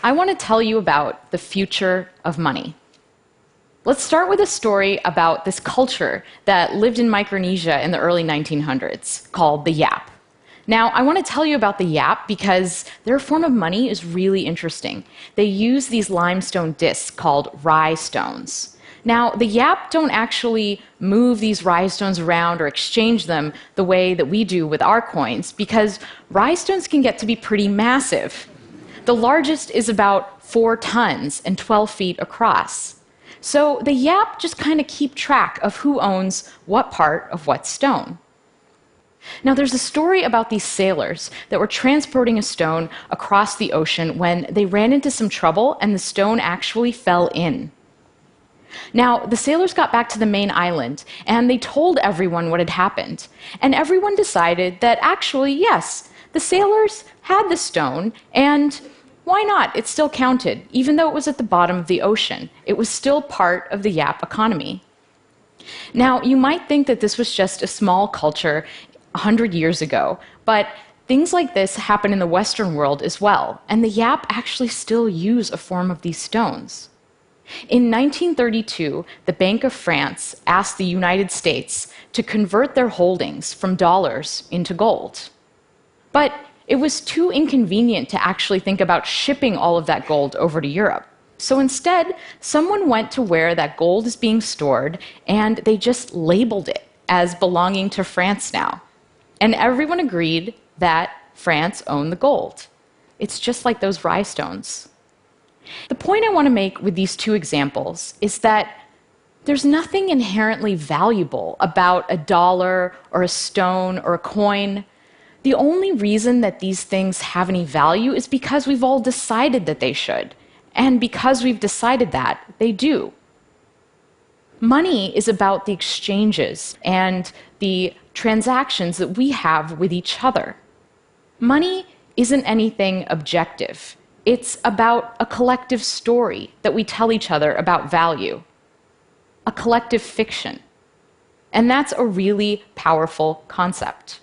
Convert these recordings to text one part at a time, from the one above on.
I want to tell you about the future of money. Let's start with a story about this culture that lived in Micronesia in the early 1900s called the Yap. Now, I want to tell you about the Yap because their form of money is really interesting. They use these limestone discs called rye stones. Now, the Yap don't actually move these rye stones around or exchange them the way that we do with our coins because rye stones can get to be pretty massive. The largest is about 4 tons and 12 feet across. So the Yap just kind of keep track of who owns what part of what stone. Now, there's a story about these sailors that were transporting a stone across the ocean when they ran into some trouble and the stone actually fell in. Now, the sailors got back to the main island and they told everyone what had happened. And everyone decided that actually, yes, the sailors had the stone and why not? It still counted, even though it was at the bottom of the ocean. It was still part of the Yap economy. Now, you might think that this was just a small culture 100 years ago, but things like this happen in the Western world as well, and the Yap actually still use a form of these stones. In 1932, the Bank of France asked the United States to convert their holdings from dollars into gold. But it was too inconvenient to actually think about shipping all of that gold over to Europe. So instead, someone went to where that gold is being stored, and they just labeled it as belonging to France now. And everyone agreed that France owned the gold. It's just like those rye stones. The point I want to make with these two examples is that there's nothing inherently valuable about a dollar or a stone or a coin. The only reason that these things have any value is because we've all decided that they should. And because we've decided that, they do. Money is about the exchanges and the transactions that we have with each other. Money isn't anything objective. It's about a collective story that we tell each other about value, a collective fiction. And that's a really powerful concept.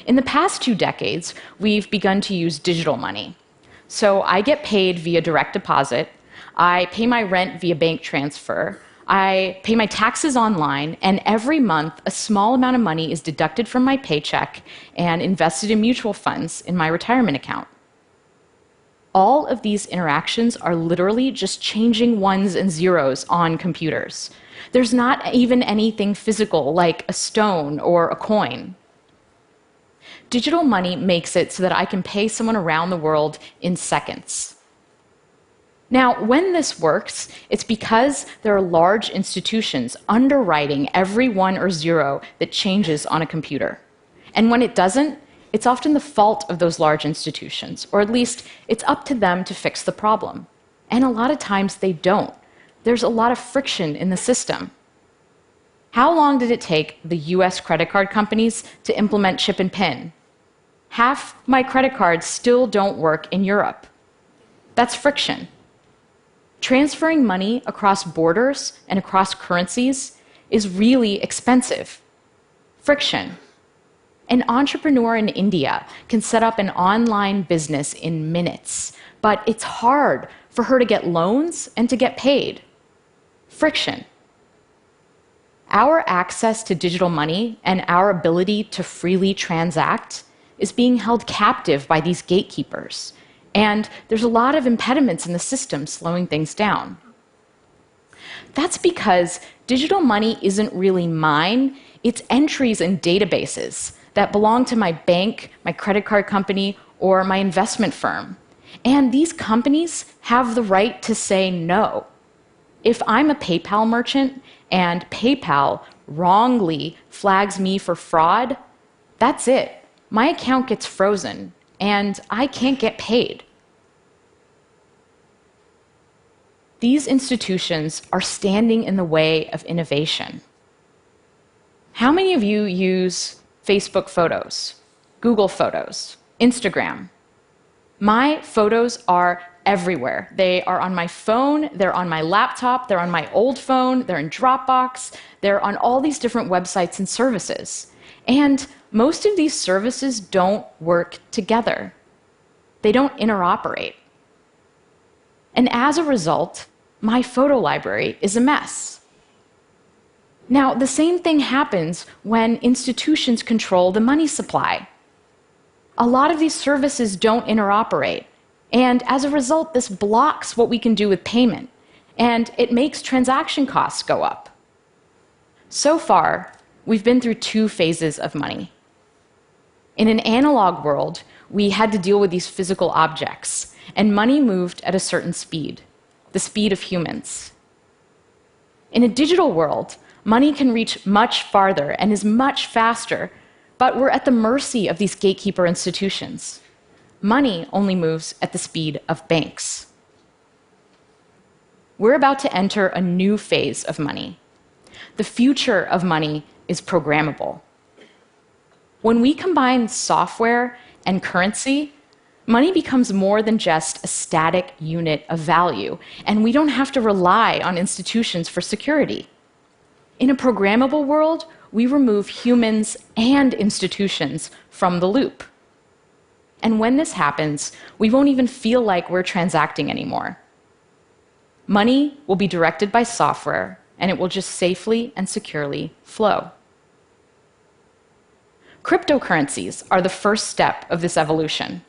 In the past 2 decades, we've begun to use digital money. So I get paid via direct deposit, I pay my rent via bank transfer, I pay my taxes online, and every month a small amount of money is deducted from my paycheck and invested in mutual funds in my retirement account. All of these interactions are literally just changing ones and zeros on computers. There's not even anything physical like a stone or a coin. Digital money makes it so that I can pay someone around the world in seconds. Now, when this works, it's because there are large institutions underwriting every 1 or 0 that changes on a computer. And when it doesn't, it's often the fault of those large institutions, or at least it's up to them to fix the problem. And a lot of times they don't. There's a lot of friction in the system. How long did it take the US credit card companies to implement chip and PIN? Half my credit cards still don't work in Europe. That's friction. Transferring money across borders and across currencies is really expensive. Friction. An entrepreneur in India can set up an online business in minutes, but it's hard for her to get loans and to get paid. Friction. Our access to digital money and our ability to freely transact is being held captive by these gatekeepers. And there's a lot of impediments in the system slowing things down. That's because digital money isn't really mine, it's entries in databases that belong to my bank, my credit card company, or my investment firm. And these companies have the right to say no. If I'm a PayPal merchant and PayPal wrongly flags me for fraud, that's it. My account gets frozen, and I can't get paid. These institutions are standing in the way of innovation. How many of you use Facebook Photos, Google Photos, Instagram? My photos are everywhere. They are on my phone, they're on my laptop, they're on my old phone, they're in Dropbox, they're on all these different websites and services. And most of these services don't work together. They don't interoperate. And as a result, my photo library is a mess. Now, the same thing happens when institutions control the money supply. A lot of these services don't interoperate, and as a result, this blocks what we can do with payment, and it makes transaction costs go up. So far, we've been through two phases of money. In an analog world, we had to deal with these physical objects, and money moved at a certain speed, the speed of humans. In a digital world, money can reach much farther and is much faster, but we're at the mercy of these gatekeeper institutions. Money only moves at the speed of banks. We're about to enter a new phase of money. The future of money is programmable. When we combine software and currency, money becomes more than just a static unit of value, and we don't have to rely on institutions for security. In a programmable world, we remove humans and institutions from the loop. And when this happens, we won't even feel like we're transacting anymore. Money will be directed by software, and it will just safely and securely flow. Cryptocurrencies are the first step of this evolution.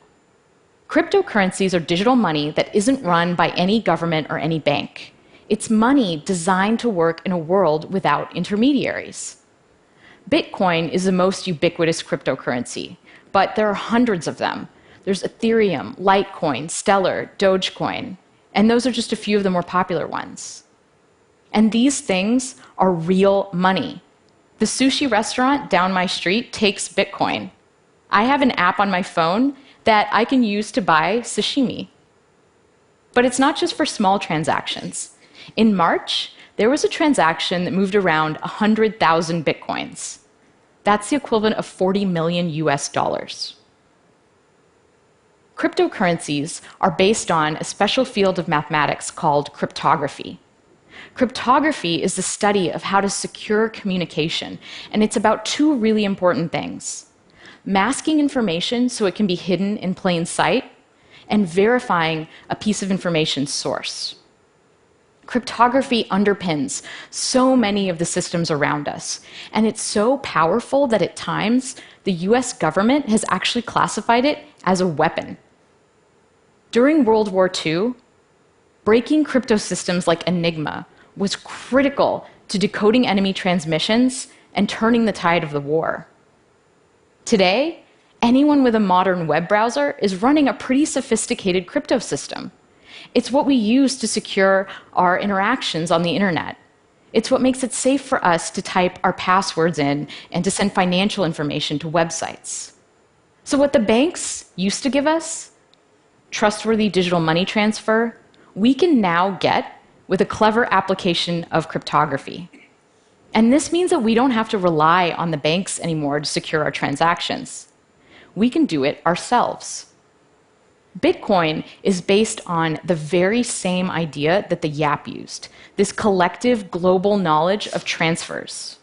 Cryptocurrencies are digital money that isn't run by any government or any bank. It's money designed to work in a world without intermediaries. Bitcoin is the most ubiquitous cryptocurrency, but there are hundreds of them. There's Ethereum, Litecoin, Stellar, Dogecoin, and those are just a few of the more popular ones. And these things are real money. The sushi restaurant down my street takes Bitcoin. I have an app on my phone that I can use to buy sashimi. But it's not just for small transactions. In March, there was a transaction that moved around 100,000 Bitcoins. That's the equivalent of 40 million US dollars. Cryptocurrencies are based on a special field of mathematics called cryptography. Cryptography is the study of how to secure communication, and it's about two really important things: masking information so it can be hidden in plain sight, and verifying a piece of information's source. Cryptography underpins so many of the systems around us, and it's so powerful that at times the US government has actually classified it as a weapon. During World War II, breaking crypto systems like Enigma was critical to decoding enemy transmissions and turning the tide of the war. Today, anyone with a modern web browser is running a pretty sophisticated crypto system. It's what we use to secure our interactions on the internet. It's what makes it safe for us to type our passwords in and to send financial information to websites. So what the banks used to give us, trustworthy digital money transfer, we can now get with a clever application of cryptography. And this means that we don't have to rely on the banks anymore to secure our transactions. We can do it ourselves. Bitcoin is based on the very same idea that the Yap used, this collective global knowledge of transfers.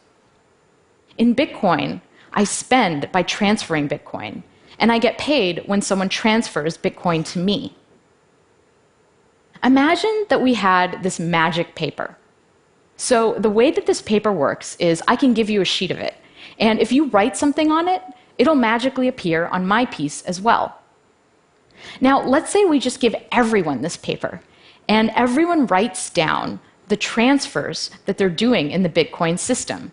In Bitcoin, I spend by transferring Bitcoin, and I get paid when someone transfers Bitcoin to me. Imagine that we had this magic paper. So the way that this paper works is I can give you a sheet of it, and if you write something on it, it'll magically appear on my piece as well. Now, let's say we just give everyone this paper, and everyone writes down the transfers that they're doing in the Bitcoin system.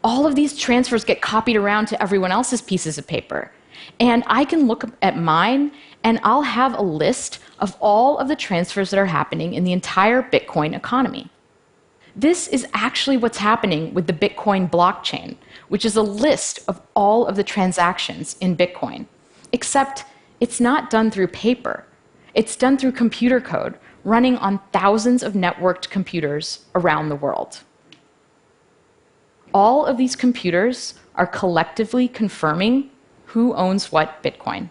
All of these transfers get copied around to everyone else's pieces of paper, and I can look at mine, and I'll have a list of all of the transfers that are happening in the entire Bitcoin economy. This is actually what's happening with the Bitcoin blockchain, which is a list of all of the transactions in Bitcoin, except it's not done through paper. It's done through computer code running on thousands of networked computers around the world. All of these computers are collectively confirming who owns what Bitcoin.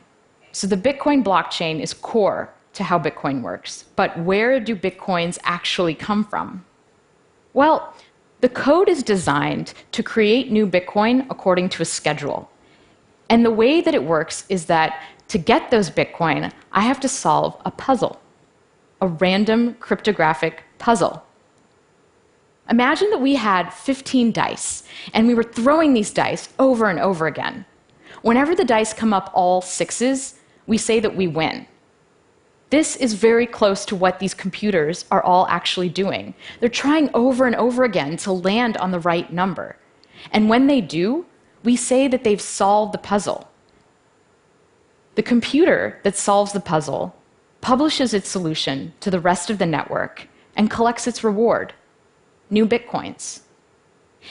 So the Bitcoin blockchain is core to how Bitcoin works. But where do Bitcoins actually come from? Well, the code is designed to create new Bitcoin according to a schedule. And the way that it works is that to get those Bitcoin, I have to solve a puzzle. a random cryptographic puzzle. Imagine that we had 15 dice, and we were throwing these dice over and over again. Whenever the dice come up all sixes, we say that we win. This is very close to what these computers are all actually doing. They're trying over and over again to land on the right number. And when they do, we say that they've solved the puzzle. The computer that solves the puzzle publishes its solution to the rest of the network and collects its reward, new bitcoins.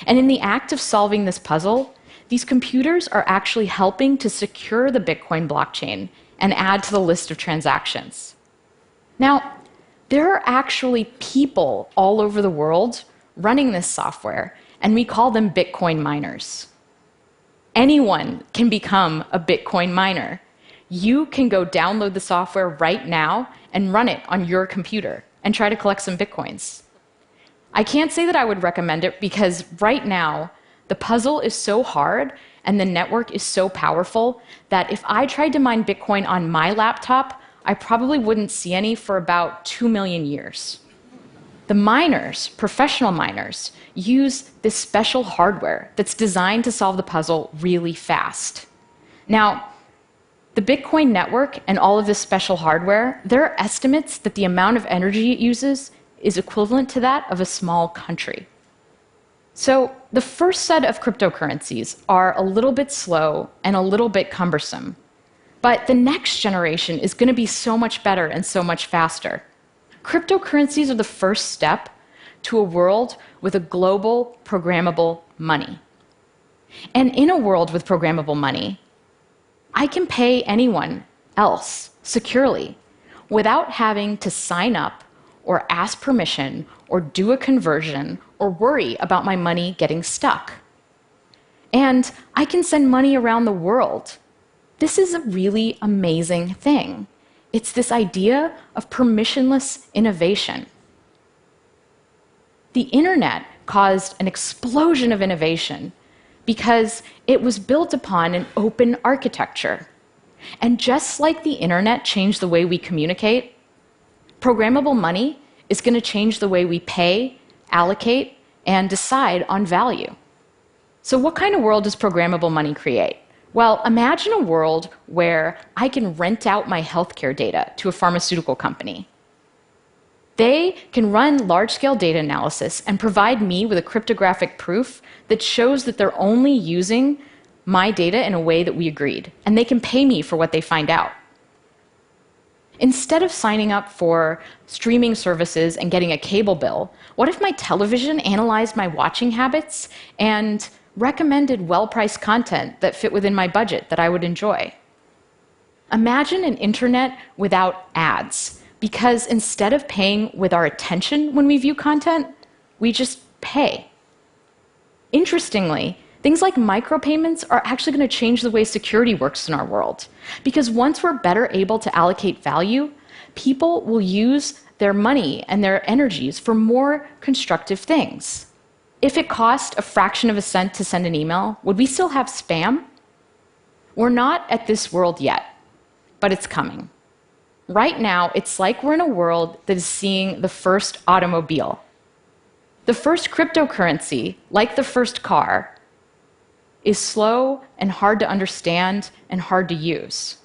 And in the act of solving this puzzle, these computers are actually helping to secure the Bitcoin blockchain and add to the list of transactions. Now, there are actually people all over the world running this software, and we call them Bitcoin miners. Anyone can become a Bitcoin miner. You can go download the software right now and run it on your computer and try to collect some Bitcoins. I can't say that I would recommend it because right now, the puzzle is so hard and the network is so powerful that if I tried to mine Bitcoin on my laptop, I probably wouldn't see any for about 2 million years. The miners, professional miners, use this special hardware that's designed to solve the puzzle really fast. Now, the Bitcoin network and all of this special hardware, there are estimates that the amount of energy it uses is equivalent to that of a small country. So the first set of cryptocurrencies are a little bit slow and a little bit cumbersome. But the next generation is going to be so much better and so much faster. Cryptocurrencies are the first step to a world with a global programmable money. And in a world with programmable money, I can pay anyone else securely without having to sign up or ask permission or do a conversion or worry about my money getting stuck. And I can send money around the world. This is a really amazing thing. It's this idea of permissionless innovation. The internet caused an explosion of innovation because it was built upon an open architecture. And just like the internet changed the way we communicate, programmable money is going to change the way we pay, allocate, and decide on value. So what kind of world does programmable money create? Well, imagine a world where I can rent out my healthcare data to a pharmaceutical company. They can run large-scale data analysis and provide me with a cryptographic proof that shows that they're only using my data in a way that we agreed, and they can pay me for what they find out. Instead of signing up for streaming services and getting a cable bill, what if my television analyzed my watching habits and recommended well-priced content that fit within my budget that I would enjoy? Imagine an internet without ads, because instead of paying with our attention when we view content, we just pay. Interestingly, things like micropayments are actually going to change the way security works in our world, because once we're better able to allocate value, people will use their money and their energies for more constructive things. If it cost a fraction of a cent to send an email, would we still have spam? We're not at this world yet, but it's coming. Right now, it's like we're in a world that is seeing the first automobile. The first cryptocurrency, like the first car, is slow and hard to understand and hard to use.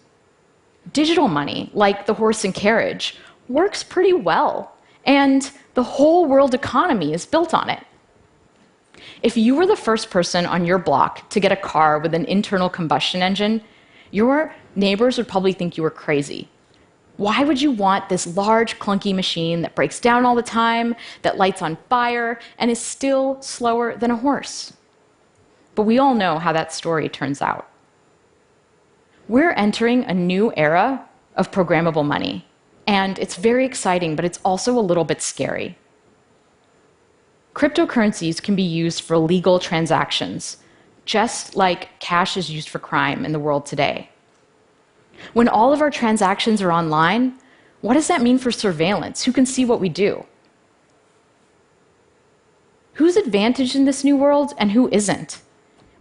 Digital money, like the horse and carriage, works pretty well, and the whole world economy is built on it. If you were the first person on your block to get a car with an internal combustion engine, your neighbors would probably think you were crazy. Why would you want this large, clunky machine that breaks down all the time, that lights on fire, and is still slower than a horse? But we all know how that story turns out. We're entering a new era of programmable money, and it's very exciting, but it's also a little bit scary. Cryptocurrencies can be used for legal transactions, just like cash is used for crime in the world today. When all of our transactions are online, what does that mean for surveillance? Who can see what we do? Who's advantaged in this new world and who isn't?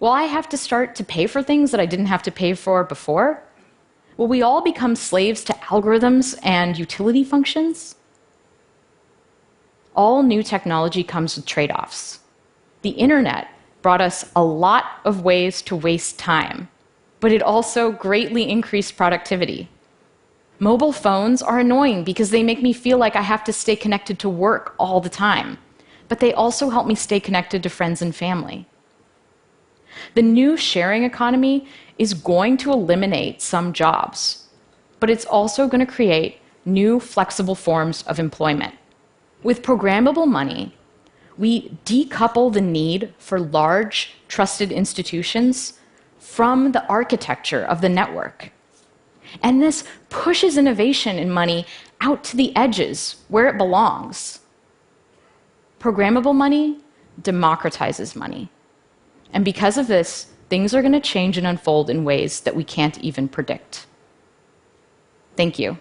Will I have to start to pay for things that I didn't have to pay for before? Will we all become slaves to algorithms and utility functions? All new technology comes with trade-offs. The internet brought us a lot of ways to waste time, but it also greatly increased productivity. Mobile phones are annoying because they make me feel like I have to stay connected to work all the time, but they also help me stay connected to friends and family. The new sharing economy is going to eliminate some jobs, but it's also going to create new flexible forms of employment. With programmable money, we decouple the need for large, trusted institutions from the architecture of the network. And this pushes innovation in money out to the edges where it belongs. Programmable money democratizes money. And because of this, things are going to change and unfold in ways that we can't even predict. Thank you.